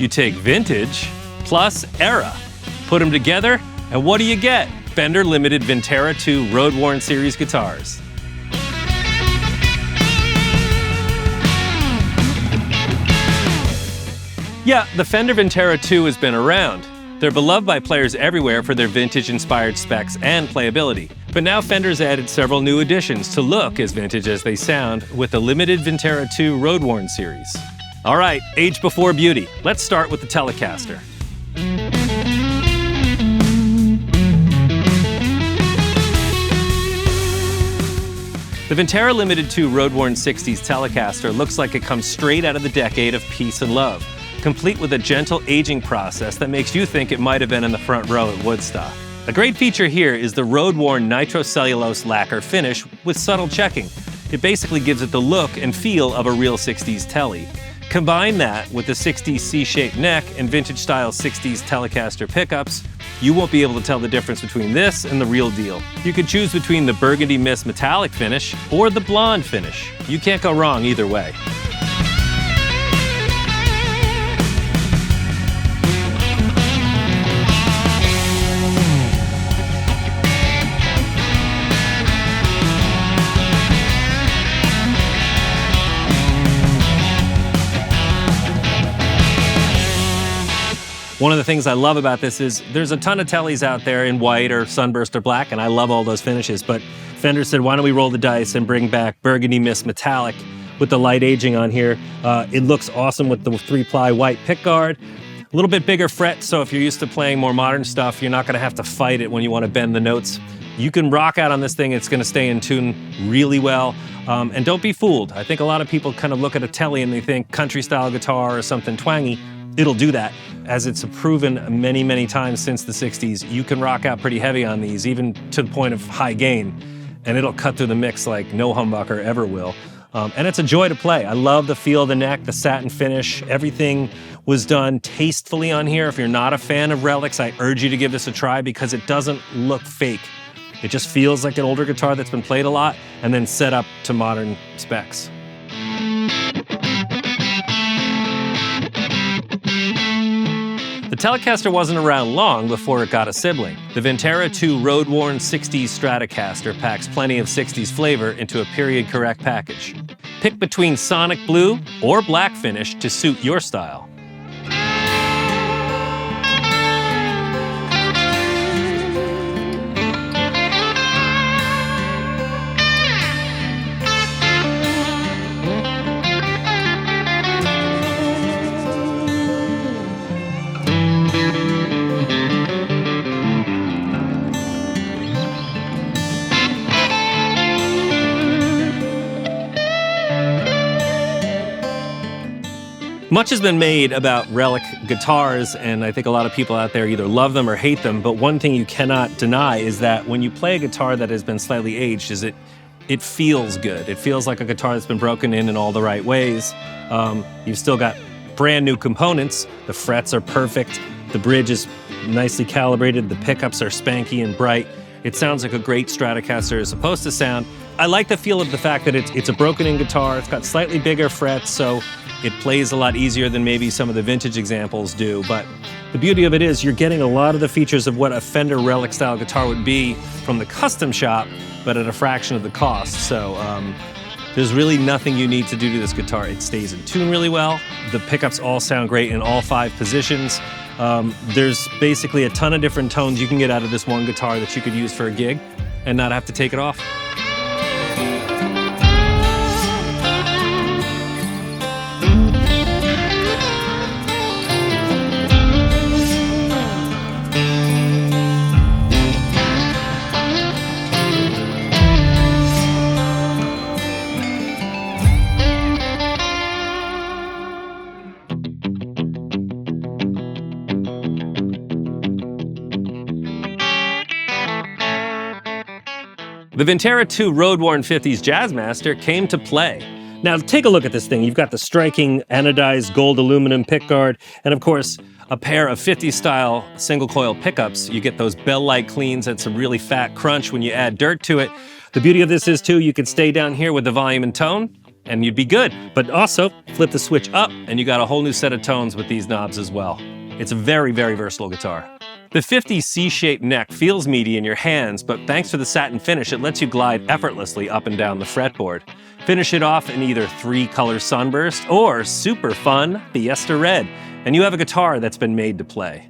You take vintage plus era, put them together, and what do you get? Fender limited Vintera II Road Worn series guitars. Yeah, the Fender Vintera II has been around. They're beloved by players everywhere for their vintage-inspired specs and playability. But now Fender's added several new additions to look as vintage as they sound with the limited Vintera II Road Worn series. All right, age before beauty. Let's start with the Telecaster. The Vintera Limited II Road Worn 60s Telecaster looks like it comes straight out of the decade of peace and love, complete with a gentle aging process that makes you think it might have been in the front row at Woodstock. A great feature here is the road-worn nitrocellulose lacquer finish with subtle checking. It basically gives it the look and feel of a real 60s Tele. Combine that with the 60s C-shaped neck and vintage-style 60s Telecaster pickups, you won't be able to tell the difference between this and the real deal. You could choose between the burgundy mist metallic finish or the blonde finish. You can't go wrong either way. One of the things I love about this is there's a ton of Teles out there in white or sunburst or black, and I love all those finishes, but Fender said, why don't we roll the dice and bring back burgundy mist metallic with the light aging on here. It looks awesome with the 3-ply white pickguard. A little bit bigger fret, so if you're used to playing more modern stuff, you're not gonna have to fight it when you wanna bend the notes. You can rock out on this thing, it's gonna stay in tune really well. And don't be fooled. I think a lot of people kind of look at a Tele and they think country style guitar or something twangy. It'll do that. As it's proven many, many times since the 60s, you can rock out pretty heavy on these, even to the point of high gain, and it'll cut through the mix like no humbucker ever will. And it's a joy to play. I love the feel of the neck, the satin finish. Everything was done tastefully on here. If you're not a fan of relics, I urge you to give this a try because it doesn't look fake. It just feels like an older guitar that's been played a lot and then set up to modern specs. The Telecaster wasn't around long before it got a sibling. The Vintera II Road Worn 60s Stratocaster packs plenty of 60s flavor into a period-correct package. Pick between sonic blue or black finish to suit your style. Much has been made about relic guitars, and I think a lot of people out there either love them or hate them, but one thing you cannot deny is that when you play a guitar that has been slightly aged, is it feels good. It feels like a guitar that's been broken in all the right ways. You've still got brand new components. The frets are perfect. The bridge is nicely calibrated. The pickups are spanky and bright. It sounds like a great Stratocaster is supposed to sound. I like the feel of the fact that it's a broken-in guitar. It's got slightly bigger frets, so it plays a lot easier than maybe some of the vintage examples do. But the beauty of it is you're getting a lot of the features of what a Fender relic-style guitar would be from the custom shop, but at a fraction of the cost. So there's really nothing you need to do to this guitar. It stays in tune really well. The pickups all sound great in all 5 positions. There's basically a ton of different tones you can get out of this one guitar that you could use for a gig and not have to take it off. The Vintera II Road Worn 50s Jazzmaster came to play. Now take a look at this thing. You've got the striking anodized gold aluminum pickguard, and of course, a pair of 50s style single coil pickups. You get those bell-like cleans and some really fat crunch when you add dirt to it. The beauty of this is too, you can stay down here with the volume and tone, and you'd be good. But also, flip the switch up, and you got a whole new set of tones with these knobs as well. It's a very, very versatile guitar. The 50 C-shaped neck feels meaty in your hands, but thanks to the satin finish, it lets you glide effortlessly up and down the fretboard. Finish it off in either 3-color sunburst or super fun Fiesta Red, and you have a guitar that's been made to play.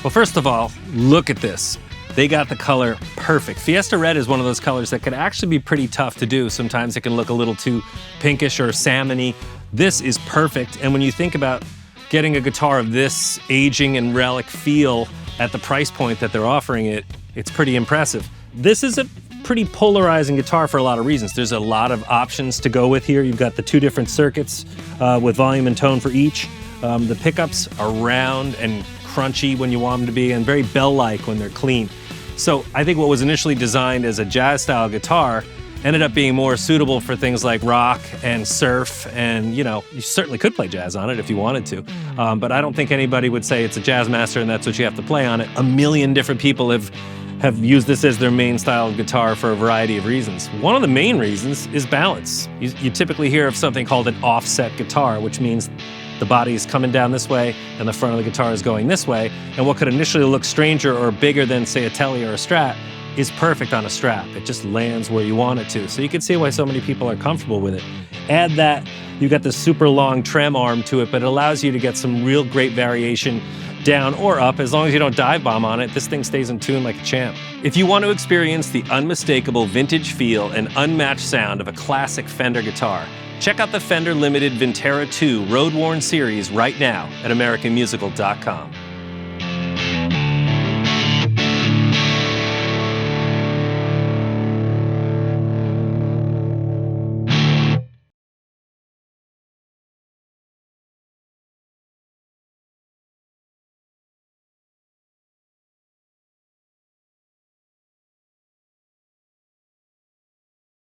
Well, first of all, look at this. They got the color perfect. Fiesta Red is one of those colors that can actually be pretty tough to do. Sometimes it can look a little too pinkish or salmony. This is perfect. And when you think about getting a guitar of this aging and relic feel at the price point that they're offering it, it's pretty impressive. This is a pretty polarizing guitar for a lot of reasons. There's a lot of options to go with here. You've got the 2 different circuits with volume and tone for each. The pickups are round and crunchy when you want them to be, and very bell-like when they're clean. So I think what was initially designed as a jazz-style guitar ended up being more suitable for things like rock and surf, and you certainly could play jazz on it if you wanted to. But I don't think anybody would say it's a Jazzmaster and that's what you have to play on it. A million different people have used this as their main style of guitar for a variety of reasons. One of the main reasons is balance. You typically hear of something called an offset guitar, which means the body is coming down this way and the front of the guitar is going this way, and what could initially look stranger or bigger than, say, a Tele or a Strat is perfect on a Strat. It just lands where you want it to. So you can see why so many people are comfortable with it. Add that, you got this super long trem arm to it, but it allows you to get some real great variation down or up. As long as you don't dive bomb on it, this thing stays in tune like a champ. If you want to experience the unmistakable vintage feel and unmatched sound of a classic Fender guitar, check out the Fender Limited Vintera II Road Worn series right now at AmericanMusical.com.